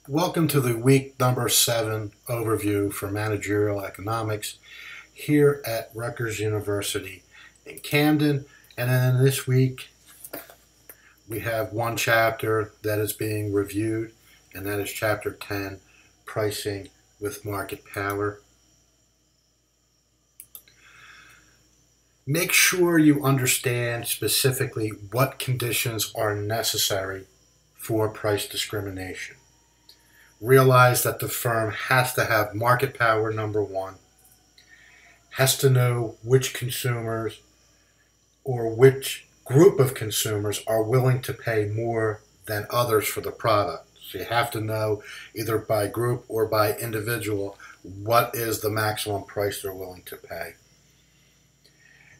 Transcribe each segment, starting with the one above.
Welcome to the week number 7 overview for managerial economics here at Rutgers University in Camden. And then this week we have one chapter that is being reviewed, and that is chapter 10, Pricing with Market Power. Make sure you understand specifically what conditions are necessary for price discrimination. Realize that the firm has to have market power, number one, has to know which consumers or which group of consumers are willing to pay more than others for the product. So you have to know either by group or by individual what is the maximum price they're willing to pay.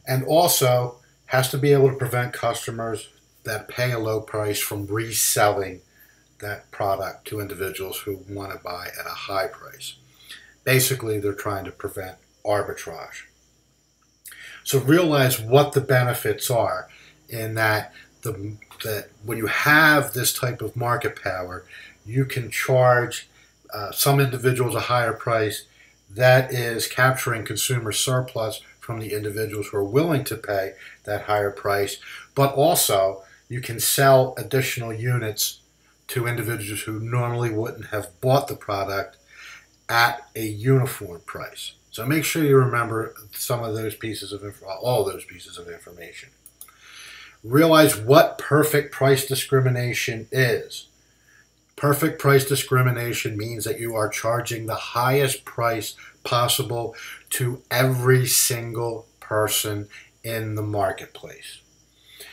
And also has to be able to prevent customers that pay a low price from reselling that product to individuals who want to buy at a high price. Basically, they're trying to prevent arbitrage. So realize what the benefits are in that when you have this type of market power, you can charge some individuals a higher price that is capturing consumer surplus from the individuals who are willing to pay that higher price, but also you can sell additional units to individuals who normally wouldn't have bought the product at a uniform price. So make sure you remember some of those pieces of all those pieces of information. Realize what perfect price discrimination is. Perfect price discrimination means that you are charging the highest price possible to every single person in the marketplace.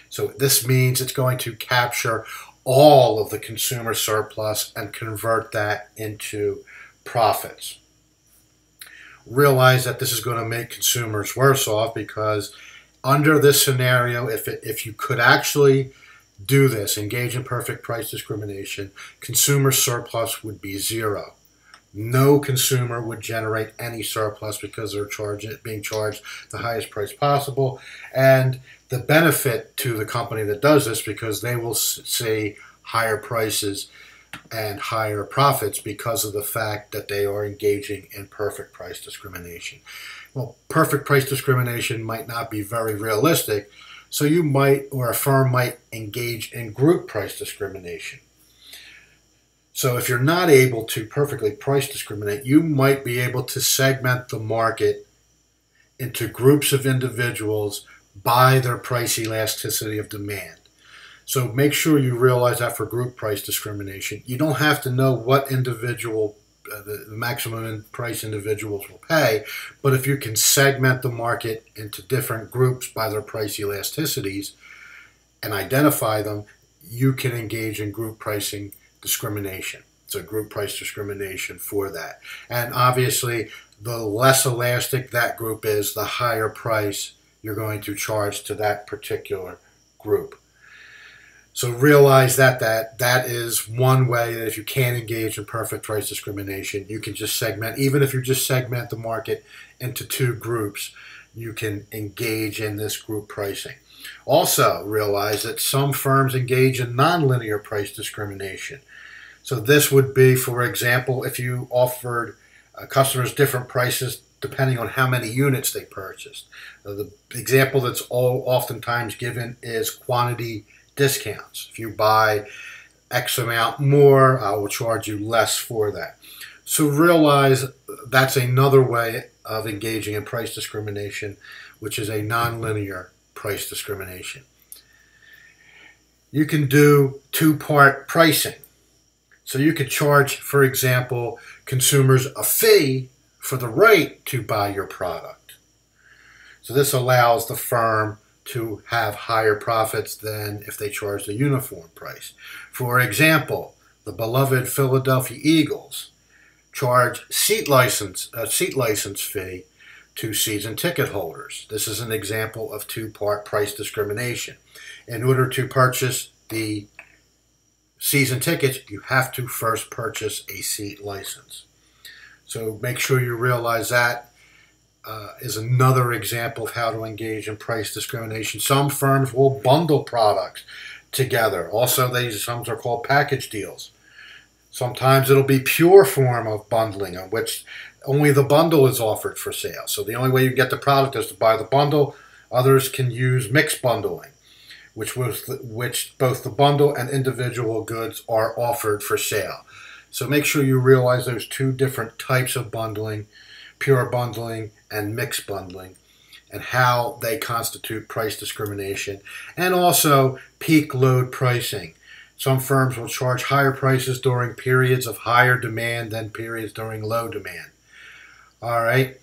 So this means it's going to capture all of the consumer surplus and convert that into profits. Realize that this is going to make consumers worse off because under this scenario, if you could actually do this, engage in perfect price discrimination, consumer surplus would be zero. No consumer would generate any surplus because they're being charged the highest price possible. And the benefit to the company that does this, because they will see higher prices and higher profits because of the fact that they are engaging in perfect price discrimination. Well, perfect price discrimination might not be very realistic, so you might, or a firm might, engage in group price discrimination. So if you're not able to perfectly price discriminate, you might be able to segment the market into groups of individuals by their price elasticity of demand. So make sure you realize that for group price discrimination, you don't have to know what individual, the maximum price individuals will pay, but if you can segment the market into different groups by their price elasticities and identify them, you can engage in group pricing discrimination. So group price discrimination for that. And obviously, the less elastic that group is, the higher price you're going to charge to that particular group. So realize that is one way that if you can't engage in perfect price discrimination, you can just segment, even if you just segment the market into two groups, you can engage in this group pricing. Also realize that some firms engage in nonlinear price discrimination. So this would be, for example, if you offered customers different prices depending on how many units they purchased. The example that's oftentimes given is quantity discounts. If you buy X amount more, I will charge you less for that. So realize that's another way of engaging in price discrimination, which is a nonlinear price discrimination. You can do two-part pricing. So you could charge, for example, consumers a fee for the right to buy your product. So this allows the firm to have higher profits than if they charged a uniform price. For example, the beloved Philadelphia Eagles charge seat license fee to season ticket holders. This is an example of two-part price discrimination. In order to purchase the season tickets, you have to first purchase a seat license. So make sure you realize that is another example of how to engage in price discrimination. Some firms will bundle products together. Also, some are called package deals. Sometimes it'll be pure form of bundling, on which only the bundle is offered for sale. So the only way you get the product is to buy the bundle. Others can use mixed bundling, which both the bundle and individual goods are offered for sale. So make sure you realize there's two different types of bundling, pure bundling and mixed bundling, and how they constitute price discrimination, and also peak load pricing. Some firms will charge higher prices during periods of higher demand than periods during low demand. All right.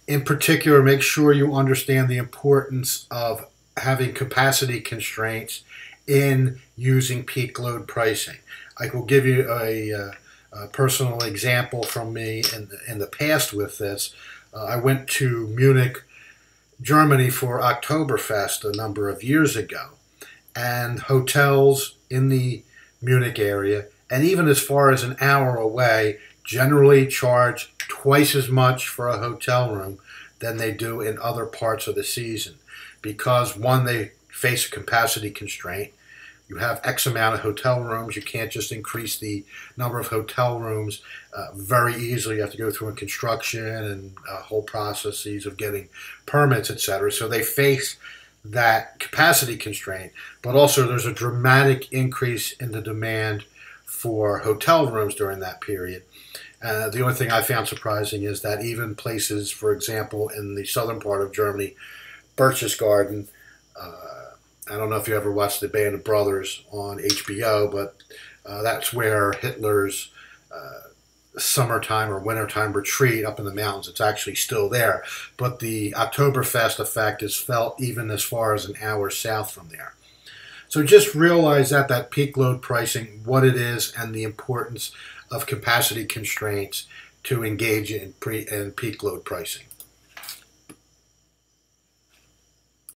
In particular, make sure you understand the importance of having capacity constraints in using peak load pricing. I will give you a personal example from me in the past with this. I went to Munich, Germany for Oktoberfest a number of years ago, and hotels in the Munich area, and even as far as an hour away, generally charge twice as much for a hotel room than they do in other parts of the season. Because one, they face a capacity constraint. You have X amount of hotel rooms. You can't just increase the number of hotel rooms very easily. You have to go through a construction and whole processes of getting permits, etc. So they face that capacity constraint, but also there's a dramatic increase in the demand for hotel rooms during that period. The only thing I found surprising is that even places, for example, in the southern part of Germany, Berchtesgaden, I don't know if you ever watched the Band of Brothers on HBO, but that's where Hitler's summertime or wintertime retreat up in the mountains. It's actually still there, but the Oktoberfest effect is felt even as far as an hour south from there. So just realize that peak load pricing, what it is, and the importance of capacity constraints to engage in peak load pricing.